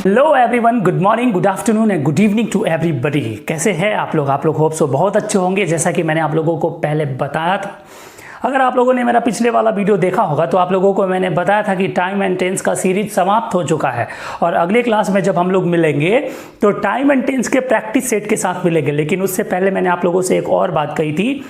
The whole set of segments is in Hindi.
Hello everyone, good morning, good afternoon and good evening to everybody. कैसे हैं आप लोग होप सो बहुत अच्छे होंगे। जैसा कि मैंने आप लोगों को पहले बताया था, अगर आप लोगों ने मेरा पिछले वाला वीडियो देखा होगा तो आप लोगों को मैंने बताया था कि टाइम एंड टेंस का सीरीज समाप्त हो चुका है और अगले क्लास में जब हम लोग मिलेंगे तो टाइम एंड टेंस के प्रैक्टिस सेट के साथ मिलेंगे। लेकिन उससे पहले मैंने आप लोगों से एक और बात कही थी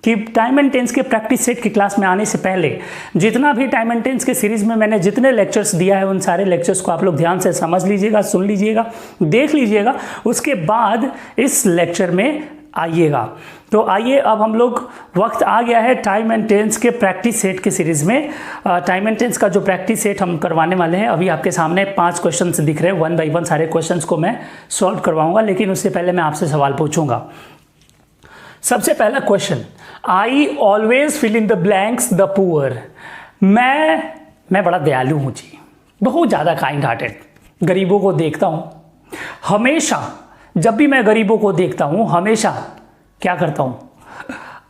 कि टाइम एंड टेंस के प्रैक्टिस सेट की क्लास में आने से पहले जितना भी टाइम एंड टेंस के सीरीज में मैंने जितने लेक्चर्स दिया है उन सारे लेक्चर्स को आप लोग ध्यान से समझ लीजिएगा, सुन लीजिएगा, देख लीजिएगा। उसके बाद इस लेक्चर में आइएगा। तो आइए, अब हम लोग वक्त आ गया है टाइम एंड टेंस के प्रैक्टिस सेट के सीरीज में। टाइम एंड टेंस का जो प्रैक्टिस सेट हम करवाने वाले हैं, अभी आपके सामने 5 क्वेश्चंस दिख रहे हैं। 1 बाय 1 सारे क्वेश्चंस को मैं सॉल्व करवाऊंगा, लेकिन उससे पहले मैं आपसे सवाल पूछूंगा। सबसे पहला question, I always fill in the blanks the poor. मैं बड़ा दयालु हूं जी, बहुत ज़्यादा काइंड हार्टेड, गरीबों को देखता हूं हमेशा। जब भी मैं गरीबों को देखता हूं हमेशा क्या करता हूं।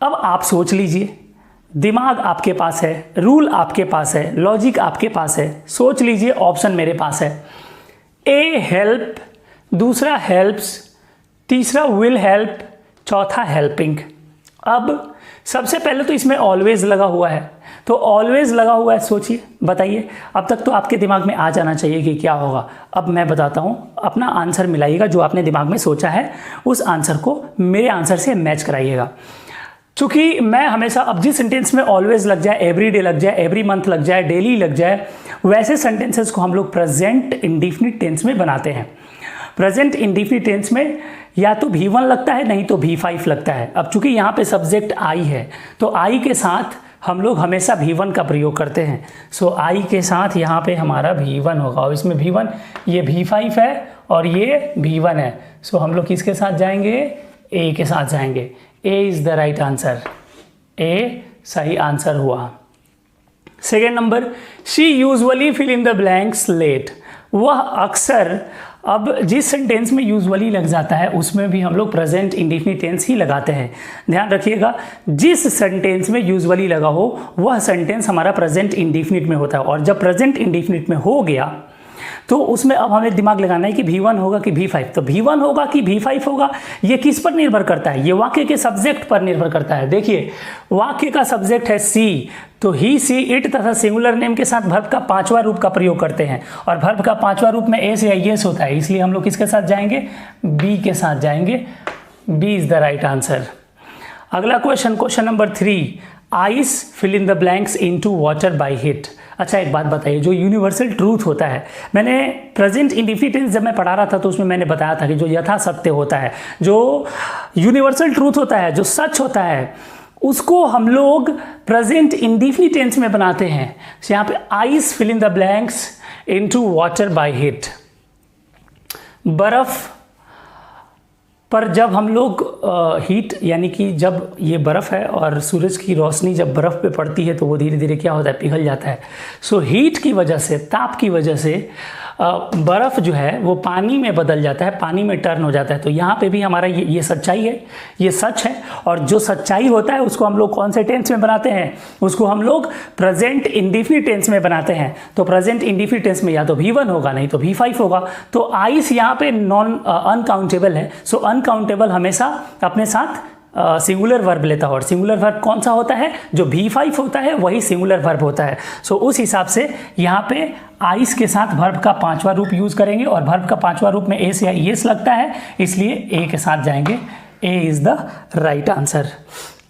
अब आप सोच लीजिए, दिमाग आपके पास है, रूल आपके पास है, लॉजिक आपके पास है, सोच लीजिए। ऑप्शन मेरे पास है, ए हेल्प, दूसरा हेल्प्स, तीसरा विल हेल्प, चौथा हेल्पिंग। अब सबसे पहले तो इसमें ऑलवेज लगा हुआ है, तो ऑलवेज लगा हुआ है, सोचिए, बताइए। अब तक तो आपके दिमाग में आ जाना चाहिए कि क्या होगा। अब मैं बताता हूँ, अपना आंसर मिलाइएगा, जो आपने दिमाग में सोचा है उस आंसर को मेरे आंसर से मैच कराइएगा। चूँकि मैं हमेशा, अब जिस सेंटेंस में ऑलवेज लग जाए, एवरी डे लग जाए, एवरी मंथ लग जाए, डेली लग जाए, वैसे सेंटेंसेस को हम लोग प्रेजेंट इंडेफिनिट टेंस में बनाते हैं। प्रेजेंट इंडेफिनिट टेंस में या तो V1 लगता है, नहीं तो V5 लगता है। अब चूंकि यहाँ पे सब्जेक्ट आई है तो आई के साथ हम लोग हमेशा V1 का प्रयोग करते हैं। सो आई के साथ यहाँ पे हमारा V1 होगा और इसमें V1, ये V5 है और ये V1 है। सो हम लोग किसके साथ जाएंगे? ए के साथ जाएंगे। A is the right answer, A सही आंसर हुआ। Second number, she usually fill in the blanks late. वह अक्सर, अब जिस सेंटेंस में यूजुअली लग जाता है उसमें भी हम लोग प्रेजेंट इंडेफिनिट टेंस ही लगाते हैं। ध्यान रखिएगा, जिस सेंटेंस में यूजुअली लगा हो वह सेंटेंस हमारा प्रेजेंट इंडेफिनिट में होता है। और जब प्रेजेंट इंडेफिनिट में हो गया तो उसमें अब हमें दिमाग लगाना है कि V1 होगा कि V5। तो V1 होगा कि V5 होगा, ये किस पर निर्भर करता है? ये वाक्य के सब्जेक्ट पर निर्भर करता है। देखिए, वाक्य का सब्जेक्ट है सी, तो ही, सी, इट तथा सिंगुलर नेम के साथ वर्ब का 5वां रूप का प्रयोग करते हैं और वर्ब का 5वां रूप में एस या येस होता है, इसलिए हम लोग किसके साथ जाएंगे? बी के साथ जाएंगे। B is the right answer. अगला question, question number 3, ice fill in the blanks into water by heat. अच्छा, एक बात बताइए, जो यूनिवर्सल ट्रूथ होता है, मैंने प्रेजेंट इंडेफिनिट टेंस जब मैं पढ़ा रहा था तो उसमें मैंने बताया था कि जो यथा सत्य होता है, जो यूनिवर्सल ट्रूथ होता है, जो सच होता है, उसको हम लोग प्रेजेंट इंडेफिनिट टेंस में बनाते हैं। यहाँ पे ice fill in the blanks into water by heat. बर्फ पर जब हम लोग हीट, यानी कि जब ये बर्फ़ है और सूरज की रोशनी जब बर्फ़ पे पड़ती है तो वो धीरे धीरे क्या होता है? पिघल जाता है। सो हीट की वजह से, ताप की वजह से बर्फ़ जो है वो पानी में बदल जाता है, पानी में टर्न हो जाता है। तो यहाँ पे भी हमारा ये सच्चाई है, ये सच है। और जो सच्चाई होता है उसको हम लोग कौन से टेंस में बनाते हैं? उसको हम लोग प्रेजेंट इंडेफिनिट टेंस में बनाते हैं। तो प्रेजेंट इंडेफिनिट टेंस में या तो V1 होगा, नहीं तो V5 होगा। तो आइस यहाँ पे अनकाउंटेबल है। सो अनकाउंटेबल हमेशा अपने साथ सिंगुलर वर्ब लेता है और सिंगुलर वर्ब कौन सा होता है? जो V5 होता है वही सिंगुलर वर्ब होता है। सो उस हिसाब से यहाँ पे आइस के साथ वर्ब का 5वां रूप यूज करेंगे और वर्ब का 5वां रूप में एस या येस लगता है, इसलिए ए के साथ जाएंगे। A is the right answer.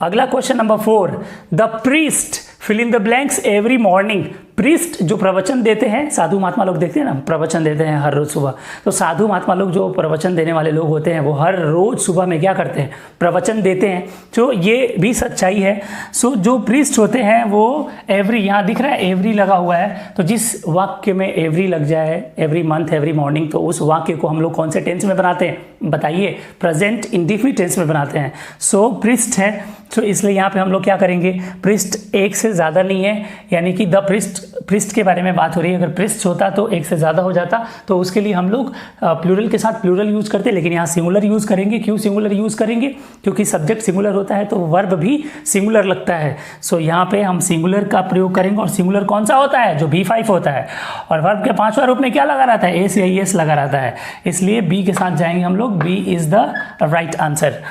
अगला question number 4, the priest fill in the blanks every morning. Priest जो प्रवचन देते हैं, साधु महात्मा लोग देखते हैं ना, प्रवचन देते हैं हर रोज सुबह। तो साधु महात्मा लोग जो प्रवचन देने वाले लोग होते हैं वो हर रोज सुबह में क्या करते हैं? प्रवचन देते हैं। तो ये भी सच्चाई है। सो जो प्रीस्ट होते हैं वो एवरी, यहाँ दिख रहा है एवरी लगा हुआ है, तो जिस वाक्य में एवरी लग जाए, एवरी मंथ, एवरी मॉर्निंग, तो उस वाक्य को हम लोग कौन से टेंस में बनाते हैं? बताइए, प्रेजेंट इंडेफिनिट टेंस में बनाते हैं। सो प्रीस्ट है, तो इसलिए यहाँ पे हम लोग क्या करेंगे? प्रीस्ट एक से ज़्यादा नहीं है, यानी कि द प्रीस्ट पृष्ठ के बारे में बात हो रही है। अगर पृष्ठ होता तो एक से ज़्यादा हो जाता, तो उसके लिए हम लोग प्लूरल के साथ प्लूरल यूज़ करते, लेकिन यहाँ सिंगुलर यूज़ करेंगे। क्यों सिंगुलर यूज़ करेंगे? क्योंकि सब्जेक्ट सिंगुलर होता है तो वर्ब भी सिंगुलर लगता है। सो यहाँ पे हम सिंगुलर का प्रयोग करेंगे। और सिंगुलर कौन सा होता है? जो V5 होता है। और वर्ब के 5वां रूप में क्या लगा रहता है? एस या ईएस लगा रहता है, इसलिए बी के साथ जाएंगे हम लोग। B is the right answer.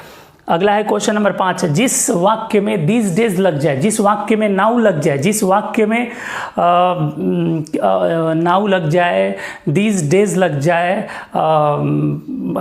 अगला है क्वेश्चन नंबर 5। जिस वाक्य में दीज डेज लग जाए, जिस वाक्य में नाउ लग जाए, जिस वाक्य में नाउ लग जाए, दीज डेज लग जाए,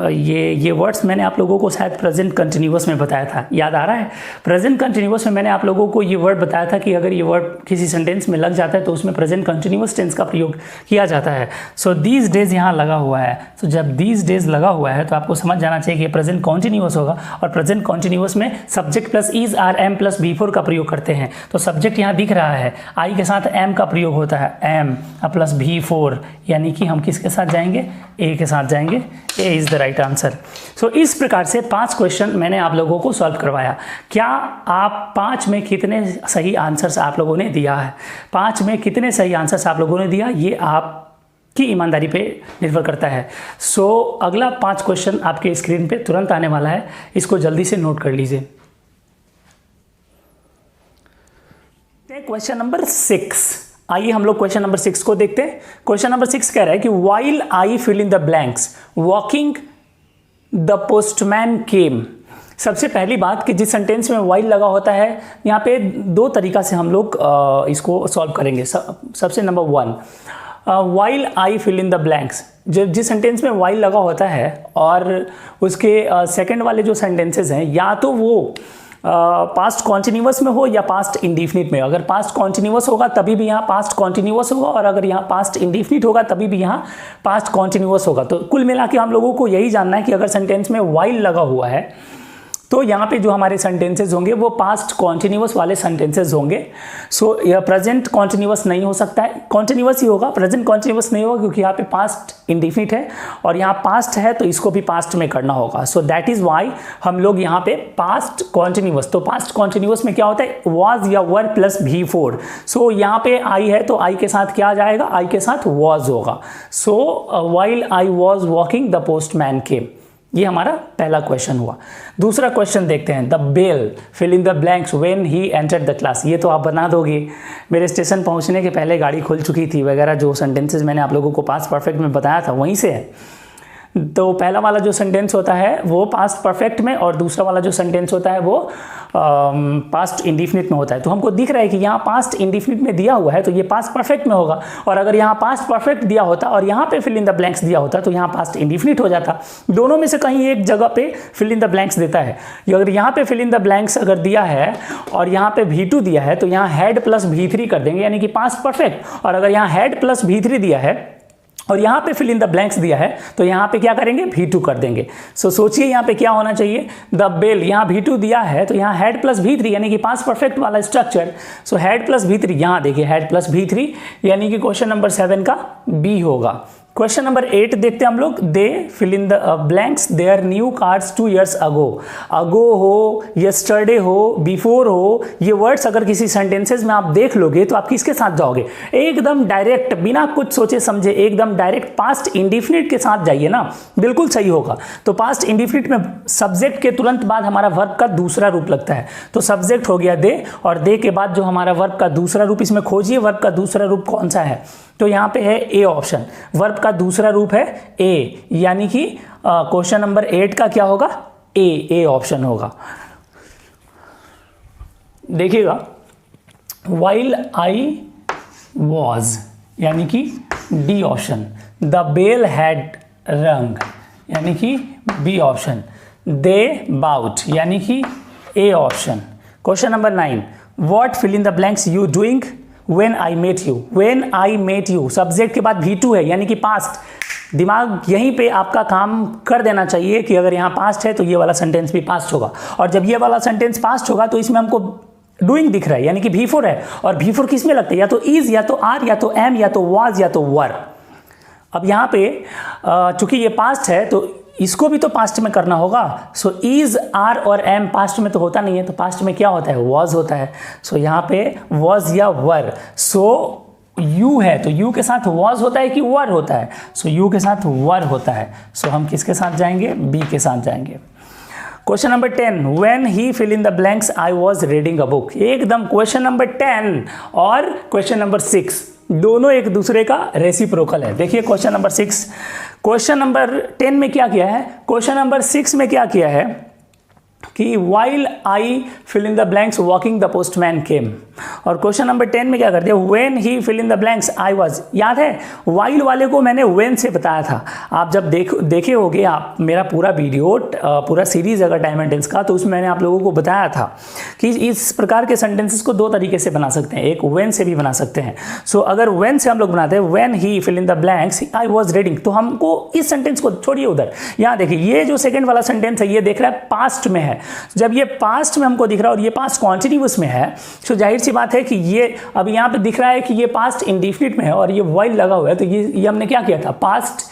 ये वर्ड्स मैंने आप लोगों को शायद प्रेजेंट कंटिन्यूअस में बताया था, याद आ रहा है? प्रेजेंट कंटिन्यूअस में मैंने आप लोगों को ये वर्ड बताया था कि अगर ये वर्ड किसी सेंटेंस में लग जाता है तो उसमें प्रेजेंट कंटिन्यूअस टेंस का प्रयोग किया जाता है। सो दीज डेज यहाँ लगा हुआ है। तो जब दीज डेज लगा हुआ है तो आपको समझ जाना चाहिए कि प्रेजेंट कॉन्टिन्यूअस होगा। और प्रेजेंट कॉन्टिन्यूअस में subject plus is are am plus B4 का प्रयोग करते हैं। तो सब्जेक्ट यहाँ दिख रहा है, आई के साथ एम का प्रयोग होता है, एम प्लस B4, यानी कि हम किसके साथ जाएंगे? ए के साथ जाएंगे। A is the right answer. सो इस प्रकार से 5 क्वेश्चन मैंने आप लोगों को सॉल्व करवाया। क्या आप 5 में कितने सही आंसर्स आप लोगों ने दिया है? 5 में कितने सही आंसर्स आप लोगों ने दिया, ये आप की ईमानदारी पे निर्भर करता है। सो अगला 5 क्वेश्चन आपके स्क्रीन पे तुरंत आने वाला है, इसको जल्दी से नोट कर लीजिए। क्वेश्चन नंबर 6, आइए हम लोग क्वेश्चन नंबर 6 को देखते हैं। क्वेश्चन नंबर 6 कह रहा है कि while I fill in the blanks walking the postman came. सबसे पहली बात कि जिस सेंटेंस में वाइल लगा होता है, यहाँ पे 2 तरीका से हम लोग इसको सॉल्व करेंगे। सबसे number 1, while I fill in the blanks. जब जिस सेंटेंस में वाइल लगा होता है और उसके सेकंड वाले जो सेंटेंसेस हैं, या तो वो पास्ट कॉन्टिन्यूअस में हो या पास्ट इंडिफिनिट में। अगर पास्ट कॉन्टिन्यूअस होगा तभी भी यहाँ पास्ट कॉन्टिन्यूअस होगा, और अगर यहाँ पास्ट इंडिफिनिट होगा तभी भी यहाँ पास्ट कॉन्टिन्यूअस होगा। तो कुल मिला के हम लोगों को यही जानना है कि अगर सेंटेंस में वाइल लगा हुआ है तो यहाँ पे जो हमारे सेंटेंसेस होंगे वो पास्ट कॉन्टिन्यूअस वाले सेंटेंसेस होंगे। सो यह प्रेजेंट कॉन्टिन्यूअस नहीं हो सकता है, कॉन्टिन्यूअस ही होगा, प्रेजेंट कॉन्टिन्यूअस नहीं होगा, क्योंकि यहाँ पे पास्ट इंडिफिनिट है और यहाँ पास्ट है तो इसको भी पास्ट में करना होगा। सो दैट इज वाई हम लोग यहाँ पे पास्ट कॉन्टिन्यूअस। तो पास्ट कॉन्टिन्यूअस में क्या होता है? वाज या वर प्लस V4। सो यहाँ पे आई है तो आई के साथ क्या जाएगा? आई के साथ वाज होगा। So while I was walking the postman came. ये हमारा पहला क्वेश्चन हुआ। दूसरा क्वेश्चन देखते हैं। The bell fill in the blanks when he entered the class. ये तो आप बना दोगे, मेरे स्टेशन पहुंचने के पहले गाड़ी खुल चुकी थी वगैरह, जो सेंटेंसेस मैंने आप लोगों को पास्ट परफेक्ट में बताया था वहीं से है। तो पहला वाला जो सेंटेंस होता है वो पास्ट परफेक्ट में, और दूसरा वाला जो सेंटेंस होता है वो पास्ट इंडिफिनिट में होता है। तो हमको दिख रहा है कि यहाँ पास्ट इंडिफिनिट में दिया हुआ है तो ये पास्ट परफेक्ट में होगा, और अगर यहाँ पास्ट परफेक्ट दिया होता और यहाँ पे फिल इन द ब्लैंक्स दिया होता तो यहाँ पास्ट इंडिफिनिट हो जाता। दोनों में से कहीं एक जगह पे फिल इन द ब्लैंक्स देता है। अगर यहाँ पे फिल इन द ब्लैंक्स अगर दिया है और यहाँ पे V2 दिया है तो यहाँ हैड प्लस V3 कर देंगे, यानी कि पास्ट परफेक्ट। और अगर यहाँ हैड प्लस V3 दिया है और यहाँ पे फिल इन द ब्लैंक्स दिया है तो यहाँ पे क्या करेंगे? V2 कर देंगे। सो सोचिए यहाँ पे क्या होना चाहिए? द बेल, यहाँ V2 दिया है तो यहाँ हैड प्लस V3, यानी कि पास्ट परफेक्ट वाला structure. So had plus V3, यहाँ देखिए हैड प्लस V3, यानी कि क्वेश्चन नंबर 7 का B होगा। क्वेश्चन नंबर 8 देखते हैं हम लोग। They fill in the blanks their new cars 2 years ago. Ago हो, यस्टरडे हो, बिफोर हो, ये वर्ड्स अगर किसी सेंटेंसेस में आप देख लोगे तो आप किसके साथ जाओगे? एकदम डायरेक्ट, बिना कुछ सोचे समझे, एकदम डायरेक्ट पास्ट इंडिफिनिट के साथ जाइए ना, बिल्कुल सही होगा। तो पास्ट इंडिफिनिट में सब्जेक्ट के तुरंत बाद हमारा वर्ब का दूसरा रूप लगता है। तो सब्जेक्ट हो गया दे, और दे के बाद जो हमारा वर्ब का दूसरा रूप, इसमें खोजिए वर्ब का दूसरा रूप कौन सा है? तो यहाँ पे है ए ऑप्शन। वर्ब का दूसरा रूप है ए, यानी कि क्वेश्चन नंबर 8 का क्या होगा? ए ऑप्शन होगा। देखिएगा, वाइल आई वॉज, यानी कि D option. The bell had rung, यानी कि बी ऑप्शन। दे बाउट, यानी कि A option. Question number 9, what fill in the blanks you doing when I met you. When I met you, subject के बाद V2 है, यानी कि पास्ट। दिमाग यहीं पे आपका काम कर देना चाहिए कि अगर यहाँ पास्ट है तो ये वाला सेंटेंस भी पास्ट होगा, और जब ये वाला सेंटेंस पास्ट होगा तो इसमें हमको डूइंग दिख रहा है, यानी कि V4 है। और V4 किस में लगता है? या तो इज, या तो आर, या तो एम, या तो वाज, या तो वर। अब यहाँ पे चूंकि ये पास्ट है तो इसको भी तो पास्ट में करना होगा। सो इज, आर और एम पास्ट में तो होता नहीं है, तो पास्ट में क्या होता है? वॉज होता है। सो यहाँ पे वॉज या वर। सो यू है तो यू के साथ वॉज होता है कि वर होता है? सो यू के साथ वर होता है। सो हम किसके साथ जाएंगे? बी के साथ जाएंगे। Question number 10, when he fill in the blanks I was reading a book. एकदम क्वेश्चन नंबर 10 और क्वेश्चन नंबर 6 दोनों एक दूसरे का रेसिप्रोकल है। देखिए क्वेश्चन नंबर 6, क्वेश्चन नंबर 10 में क्या किया है, क्वेश्चन नंबर 6 में क्या किया है कि while I fill in the blanks walking the postman came. और क्वेश्चन नंबर 10 में क्या कर दिया, when he fill in the blanks I was. याद है वाइल वाले को मैंने व्हेन से बताया था। आप जब देखे होगे आप मेरा पूरा वीडियो पूरा सीरीज अगर टाइम एंड टेंस का, तो उसमें मैंने आप लोगों को बताया था कि इस प्रकार के सेंटेंसेस को दो तरीके से बना सकते हैं, एक व्हेन से भी बना सकते हैं। सो अगर व्हेन से हम लोग बनाते हैं when he fill in the blanks I was reading, तो हमको इस सेंटेंस को छोड़िए उधर, यहाँ देखिए ये जो सेकेंड वाला सेंटेंस है ये देख रहा है पास्ट में है। जब ये पास्ट में हमको दिख रहा है और ये पास्ट कॉन्टिन्यूअस में है, तो जाहिर सी बात है कि ये अब यहाँ पे दिख रहा है कि ये पास्ट इंडिफिनिट में है और ये वाइल लगा हुआ है, तो ये हमने क्या किया था, पास्ट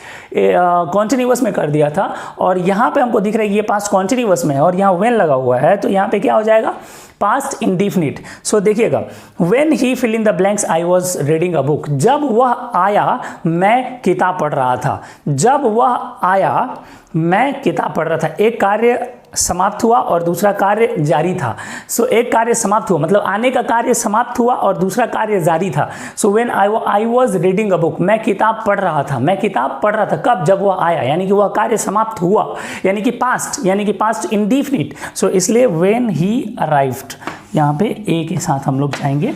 कॉन्टिन्यूअस में कर दिया था। और यहाँ पे हमको दिख रहा है कि ये पास्ट कॉन्टिन्यूअस में है और यहाँ व्हेन लगा हुआ है, तो यहाँ पे क्या हो जाएगा, पास्ट इंडिफिनिट। सो देखिएगा, when he fill in the blanks I was reading a book, जब वह आया मैं किताब पढ़ रहा था। जब वह आया मैं किताब पढ़ रहा था, एक कार्य समाप्त हुआ और दूसरा कार्य जारी था। सो एक कार्य समाप्त हुआ मतलब आने का कार्य समाप्त हुआ और दूसरा कार्य जारी था। So when I was reading a book, मैं किताब पढ़ रहा था। मैं किताब पढ़ रहा था कब, जब वह आया, यानी कि वह कार्य समाप्त हुआ, यानी कि पास्ट इंडिफिनिट। सो इसलिए व्हेन ही अराइव्ड, यहाँ पे ए के साथ हम लोग जाएंगे।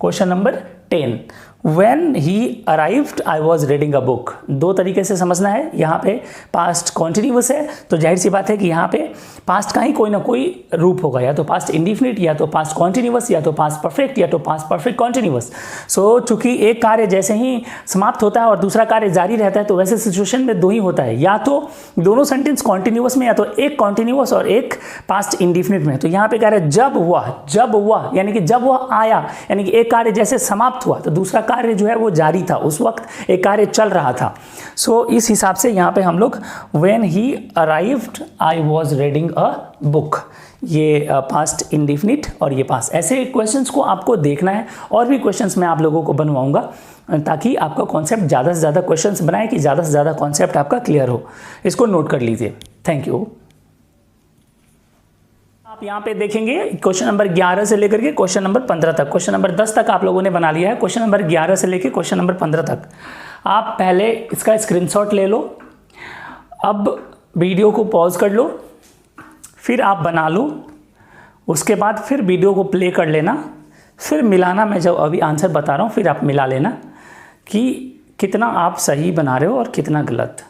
Question number 10, When he arrived, I was reading a book। दो तरीके से समझना है, यहाँ पे पास्ट कॉन्टिन्यूअस है तो जाहिर सी बात है कि यहाँ पे पास्ट का ही कोई ना कोई रूप होगा, या तो पास्ट इंडिफिनिट, या तो पास्ट कॉन्टिन्यूअस, या तो पास्ट परफेक्ट, या तो पास्ट परफेक्ट कॉन्टिन्यूअस। सो चूंकि एक कार्य जैसे ही समाप्त होता है और दूसरा कार्य जारी रहता है, तो वैसे सिचुएशन में दो ही होता है, या तो दोनों सेंटेंस कॉन्टिन्यूअस में, या तो एक कॉन्टिन्यूअस और एक पास्ट इंडिफिनिट में। तो यहाँ पे कह रहे हैं जब वह यानी कि जब वह आया, यानी कि एक कार्य जैसे समाप्त हुआ तो दूसरा कार्य जो है वो जारी था, उस वक्त एक कार्य चल रहा था। सो इस हिसाब से यहाँ पे हम लोग when he arrived I was reading a book, ये पास्ट इंडिफिनिट और ये पास्ट। ऐसे क्वेश्चंस को आपको देखना है, और भी क्वेश्चंस मैं आप लोगों को बनवाऊंगा ताकि आपका कॉन्सेप्ट ज़्यादा से ज़्यादा क्वेश्चंस बनाए कि ज़्यादा से ज़्यादा कॉन्सेप्ट आपका क्लियर हो। इसको नोट कर लीजिए। Thank you. यहाँ पे देखेंगे क्वेश्चन नंबर 11 से लेकर के क्वेश्चन नंबर 15 तक। क्वेश्चन नंबर 10 तक आप लोगों ने बना लिया है, क्वेश्चन नंबर 11 से लेकर क्वेश्चन नंबर 15 तक आप पहले इसका स्क्रीनशॉट ले लो। अब वीडियो को पॉज कर लो, फिर आप बना लो, उसके बाद फिर वीडियो को प्ले कर लेना, फिर मिलाना। मैं जब अभी आंसर बता रहा हूँ फिर आप मिला लेना कि कितना आप सही बना रहे हो और कितना गलत।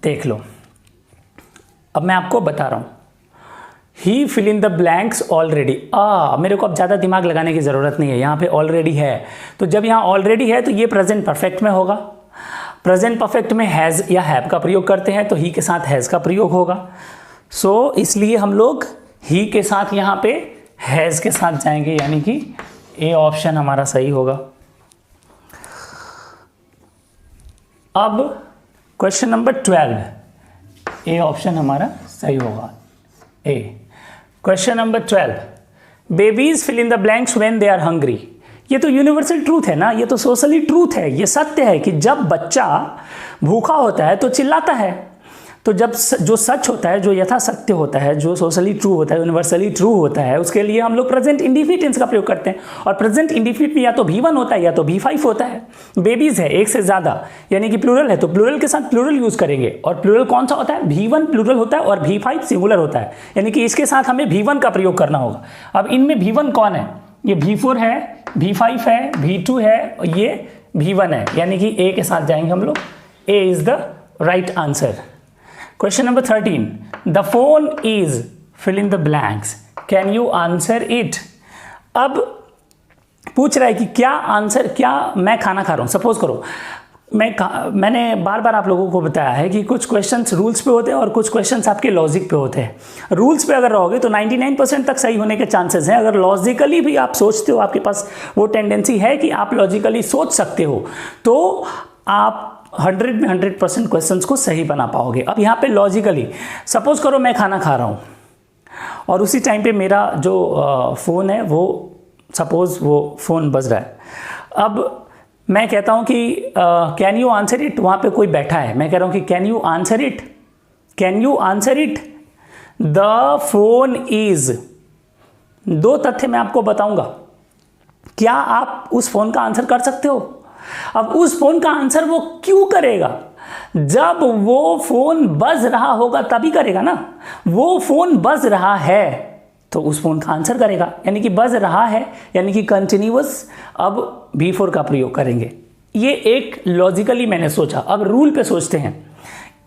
देख लो, अब मैं आपको बता रहा हूँ। He fill in the blanks already, मेरे को अब ज़्यादा दिमाग लगाने की ज़रूरत नहीं है, यहाँ पे ऑलरेडी है। तो जब यहाँ ऑलरेडी है तो ये प्रेजेंट परफेक्ट में होगा। प्रेजेंट परफेक्ट में हैज़ या हैव का प्रयोग करते हैं तो ही के साथ हैज़ का प्रयोग होगा। सो इसलिए हम लोग ही के साथ यहाँ पे हैज़ के साथ जाएंगे, यानी कि ए ऑप्शन हमारा सही होगा। अब क्वेश्चन नंबर 12, ए ऑप्शन हमारा सही होगा, A. Question number 12, babies fill in the blanks when they are hungry. ये तो यूनिवर्सल ट्रूथ है ना, ये तो सोशली ट्रूथ है, ये सत्य है कि जब बच्चा भूखा होता है तो चिल्लाता है। तो जब जो सच होता है, जो यथा सत्य होता है, जो सोशली ट्रू होता है, यूनिवर्सली ट्रू होता है, उसके लिए हम लोग प्रेजेंट इंडिफिनिट टेंस का प्रयोग करते हैं। और प्रेजेंट इंडिफिनिट में या तो V1 होता है या तो V5 होता है। बेबीज है एक से ज़्यादा, यानी कि प्लूरल है तो प्लूरल के साथ प्लूरल यूज़ करेंगे। और प्लूरल कौन सा होता है, V1 प्लूरल होता है और V5 सिंगुलर होता है, यानी कि इसके साथ हमें V1 का प्रयोग करना होगा। अब इनमें V1 कौन है, ये V4 है, V5 है, V2 है और ये V1 है, यानी कि ए के साथ जाएंगे हम लोग। ए is the right answer. Question number 13, the phone is fill in the blanks, can you answer it? अब पूछ रहा है कि क्या आंसर, क्या मैं खाना खा रहा हूँ। सपोज करो मैंने बार बार आप लोगों को बताया है कि कुछ क्वेश्चंस रूल्स पे होते हैं और कुछ क्वेश्चंस आपके लॉजिक पे होते हैं। रूल्स पे अगर रहोगे तो 99% तक सही होने के चांसेस हैं। अगर लॉजिकली भी आप सोचते हो, आपके पास वो टेंडेंसी है कि आप लॉजिकली सोच सकते हो, तो आप 100 में 100% क्वेश्चंस को सही बना पाओगे। अब यहाँ पे लॉजिकली सपोज करो मैं खाना खा रहा हूँ और उसी टाइम पे मेरा जो फ़ोन है वो सपोज़ वो फ़ोन बज रहा है, अब मैं कहता हूँ कि कैन यू आंसर इट, वहाँ पे कोई बैठा है, मैं कह रहा हूँ कि can you answer it, can you answer it, the phone is. दो तथ्य मैं आपको बताऊंगा, क्या आप उस फ़ोन का आंसर कर सकते हो? अब उस फ़ोन का आंसर वो क्यों करेगा? जब वो फ़ोन बज रहा होगा तभी करेगा ना। वो फ़ोन बज रहा है तो उस फ़ोन का आंसर करेगा, यानी कि बज रहा है यानी कि कंटिन्यूअस। अब बिफोर का प्रयोग करेंगे। ये एक लॉजिकली मैंने सोचा। अब रूल पे सोचते हैं,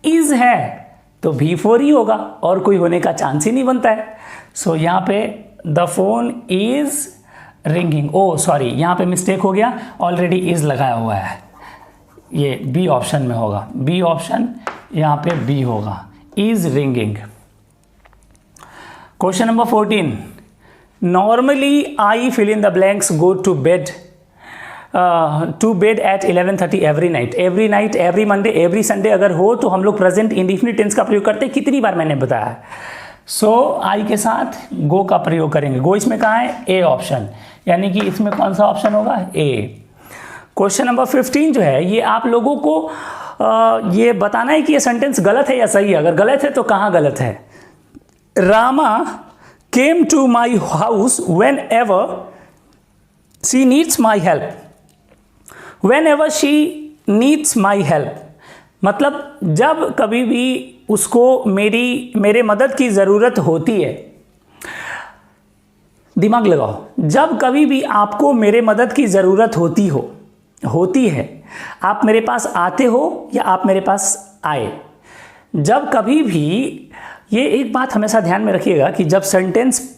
इज़ है तो बिफोर ही होगा और कोई होने का चांस ही नहीं बनता है। सो यहाँ पे the phone is ringing, oh sorry यहाँ पे मिस्टेक हो गया, ऑलरेडी इज़ लगाया हुआ है, ये बी ऑप्शन में होगा, बी ऑप्शन यहाँ पे बी होगा, is ringing. Question number 14, normally I fill in the blanks go to bed at 11:30 every night. Every night, every Monday, every Sunday अगर हो तो हम लोग प्रेजेंट इंडिफिनिट टेंस का प्रयोग करते हैं। कितनी बार मैंने बताया है। सो आई के साथ गो का प्रयोग करेंगे। गो इसमें कहाँ है? ए ऑप्शन, यानी कि इसमें कौन सा ऑप्शन होगा? ए। क्वेश्चन नंबर 15 जो है ये आप लोगों को ये बताना है कि ये सेंटेंस गलत है या सही है। अगर गलत है तो कहाँ गलत है? Rama came to my house whenever she needs my help. Whenever she needs my help मतलब जब कभी भी उसको मेरे मदद की ज़रूरत होती है। दिमाग लगाओ, जब कभी भी आपको मेरे मदद की ज़रूरत होती है, आप मेरे पास आते हो या आप मेरे पास आए। जब कभी भी, ये एक बात हमेशा ध्यान में रखिएगा कि जब सेंटेंस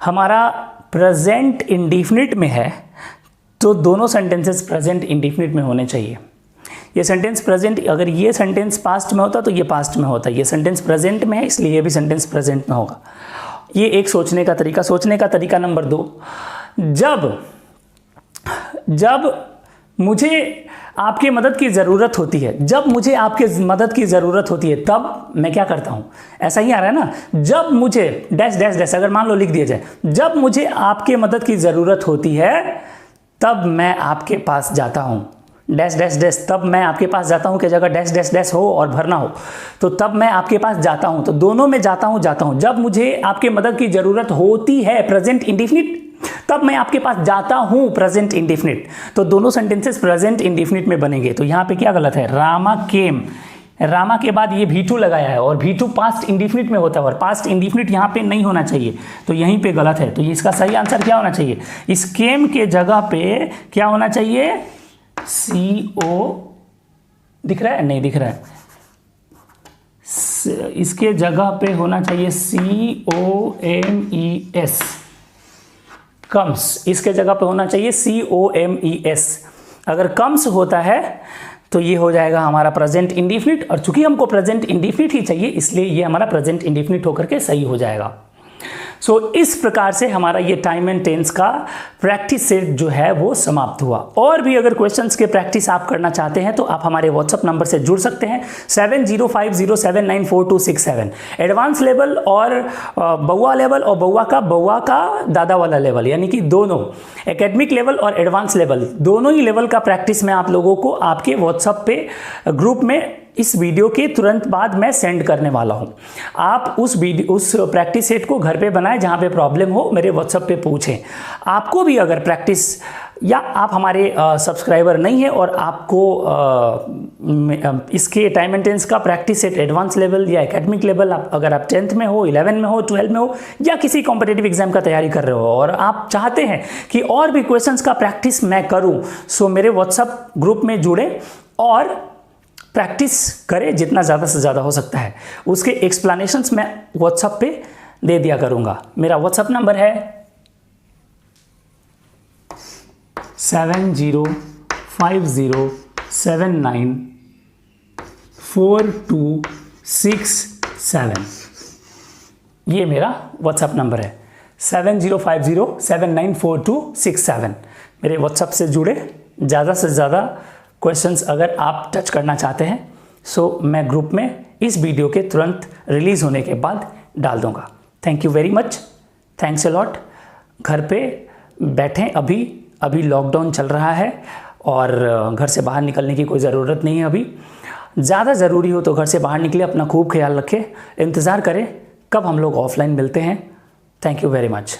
हमारा प्रेजेंट इंडिफिनिट में है तो दोनों सेंटेंसेस प्रेजेंट इंडिफिनिट में होने चाहिए। ये सेंटेंस प्रेजेंट, अगर ये सेंटेंस पास्ट में होता तो ये पास्ट में होता, ये सेंटेंस प्रेजेंट में है इसलिए ये भी सेंटेंस प्रेजेंट में होगा। ये एक सोचने का तरीका। सोचने का तरीका नंबर 2, जब मुझे आपकी मदद की ज़रूरत होती है, जब मुझे आपके मदद की ज़रूरत होती है तब मैं क्या करता हूँ? ऐसा ही आ रहा है ना, जब मुझे डैश डैश डैश, अगर मान लो लिख दिया जाए, जब मुझे आपके मदद की ज़रूरत होती है तब मैं आपके पास जाता हूँ, डैश डैश डैश, तब मैं आपके पास जाता हूँ की जगह डैश डैश डैश हो और भरना हो तो तब मैं आपके पास जाता हूँ, तो दोनों में जाता हूँ। जब मुझे आपके मदद की ज़रूरत होती है प्रेजेंट इंडिफिनिट, तब मैं आपके पास जाता हूँ प्रेजेंट इंडिफिनिट, तो दोनों सेंटेंसेस प्रेजेंट इंडिफिनिट में बनेंगे। तो यहाँ पे क्या गलत है? रामा केम, रामा के बाद ये V2 लगाया है और V2 पास्ट इंडिफिनिट में होता है और पास्ट इंडिफिनिट यहाँ पे नहीं होना चाहिए, तो यहीं पे गलत है। तो इसका सही आंसर क्या होना चाहिए? इस केम के जगह पे क्या होना चाहिए? CO, दिख रहा है? नहीं दिख रहा है। इसके जगह पे होना चाहिए COMES, कम्स। इसके जगह पे होना चाहिए COMES। अगर कम्स होता है तो ये हो जाएगा हमारा प्रेजेंट इंडिफिनिट, और चूंकि हमको प्रेजेंट इंडिफिनिट ही चाहिए इसलिए ये हमारा प्रेजेंट इंडिफिनिट होकर के सही हो जाएगा। सो इस प्रकार से हमारा ये टाइम एंड टेंस का प्रैक्टिस सेट जो है वो समाप्त हुआ। और भी अगर क्वेश्चंस के प्रैक्टिस आप करना चाहते हैं तो आप हमारे व्हाट्सअप नंबर से जुड़ सकते हैं 7050794267। एडवांस लेवल और बउआ लेवल, और बउआ का दादा वाला लेवल, यानी कि दोनों एकेडमिक लेवल और एडवांस लेवल, दोनों ही लेवल का प्रैक्टिस मैं आप लोगों को आपके व्हाट्सअप पे ग्रुप में इस वीडियो के तुरंत बाद मैं सेंड करने वाला हूं। आप उस प्रैक्टिस सेट को घर पे बनाएं, जहां पे प्रॉब्लम हो मेरे व्हाट्सएप पे पूछें। आपको भी अगर प्रैक्टिस, या आप हमारे सब्सक्राइबर नहीं है और आपको इसके टाइम एंड टेंस का प्रैक्टिस सेट एडवांस लेवल या एकेडमिक लेवल, अगर आप 10th में हो, 11 में हो, 12 में हो, या किसी कॉम्पिटिटिव एग्जाम का तैयारी कर रहे हो और आप चाहते हैं कि और भी क्वेश्चंस का प्रैक्टिस मैं करूं, सो मेरे व्हाट्सएप ग्रुप में जुड़े और प्रैक्टिस करें जितना ज़्यादा से ज़्यादा हो सकता है। उसके एक्सप्लेनेशंस मैं व्हाट्सएप पे दे दिया करूँगा। मेरा व्हाट्सएप नंबर है 7050794267। ये मेरा व्हाट्सएप नंबर है 7050794267। मेरे व्हाट्सएप से जुड़े, ज़्यादा से ज़्यादा क्वेश्चंस अगर आप टच करना चाहते हैं सो मैं ग्रुप में इस वीडियो के तुरंत रिलीज़ होने के बाद डाल दूंगा। Thank you very much, thanks a lot. घर पे बैठें। अभी लॉकडाउन चल रहा है और घर से बाहर निकलने की कोई ज़रूरत नहीं है। अभी ज़्यादा ज़रूरी हो तो घर से बाहर निकले, अपना खूब ख्याल रखें। इंतज़ार करें कब हम लोग ऑफलाइन मिलते हैं। Thank you very much.